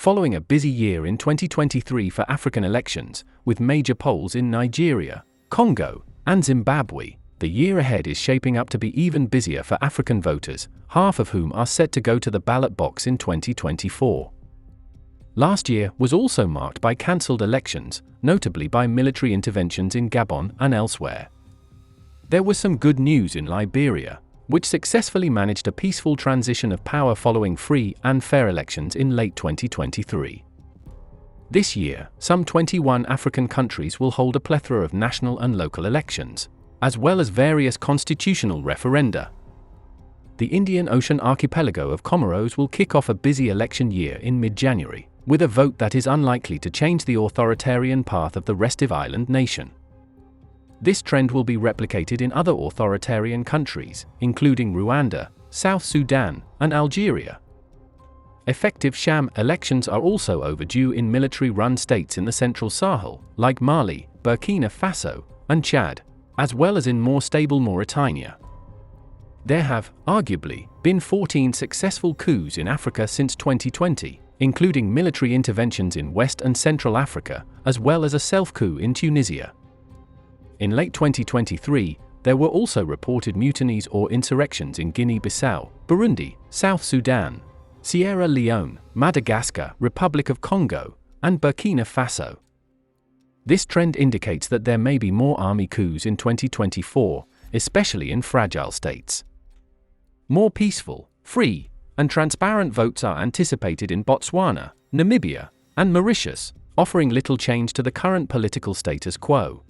Following a busy year in 2023 for African elections, with major polls in Nigeria, Congo, and Zimbabwe, the year ahead is shaping up to be even busier for African voters, half of whom are set to go to the ballot box in 2024. Last year was also marked by cancelled elections, notably by military interventions in Gabon and elsewhere. There was some good news in Liberia, which successfully managed a peaceful transition of power following free and fair elections in late 2023. This year, some 21 African countries will hold a plethora of national and local elections, as well as various constitutional referenda. The Indian Ocean archipelago of Comoros will kick off a busy election year in mid-January, with a vote that is unlikely to change the authoritarian path of the restive island nation. This trend will be replicated in other authoritarian countries, including Rwanda, South Sudan, and Algeria. Effective sham elections are also overdue in military-run states in the Central Sahel, like Mali, Burkina Faso, and Chad, as well as in more stable Mauritania. There have, arguably, been 14 successful coups in Africa since 2020, including military interventions in West and Central Africa, as well as a self-coup in Tunisia. In late 2023, there were also reported mutinies or insurrections in Guinea-Bissau, Burundi, South Sudan, Sierra Leone, Madagascar, Republic of Congo, and Burkina Faso. This trend indicates that there may be more army coups in 2024, especially in fragile states. More peaceful, free, and transparent votes are anticipated in Botswana, Namibia, and Mauritius, offering little change to the current political status quo.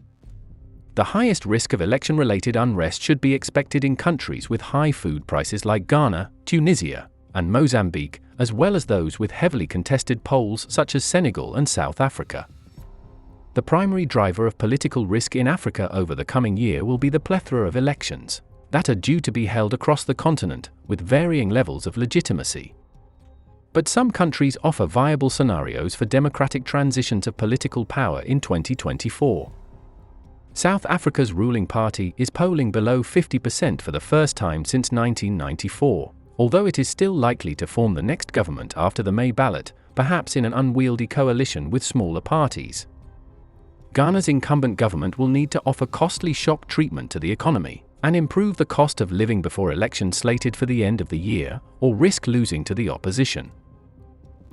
The highest risk of election-related unrest should be expected in countries with high food prices like Ghana, Tunisia, and Mozambique, as well as those with heavily contested polls such as Senegal and South Africa. The primary driver of political risk in Africa over the coming year will be the plethora of elections that are due to be held across the continent, with varying levels of legitimacy. But some countries offer viable scenarios for democratic transitions of political power in 2024. South Africa's ruling party is polling below 50% for the first time since 1994, although it is still likely to form the next government after the May ballot, perhaps in an unwieldy coalition with smaller parties. Ghana's incumbent government will need to offer costly shock treatment to the economy and improve the cost of living before elections slated for the end of the year, or risk losing to the opposition.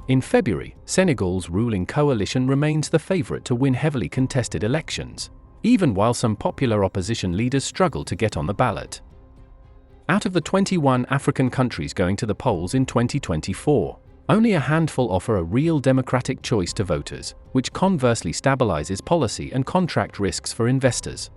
In February, Senegal's ruling coalition remains the favorite to win heavily contested elections, even while some popular opposition leaders struggle to get on the ballot. Out of the 21 African countries going to the polls in 2024, only a handful offer a real democratic choice to voters, which conversely stabilizes policy and contract risks for investors.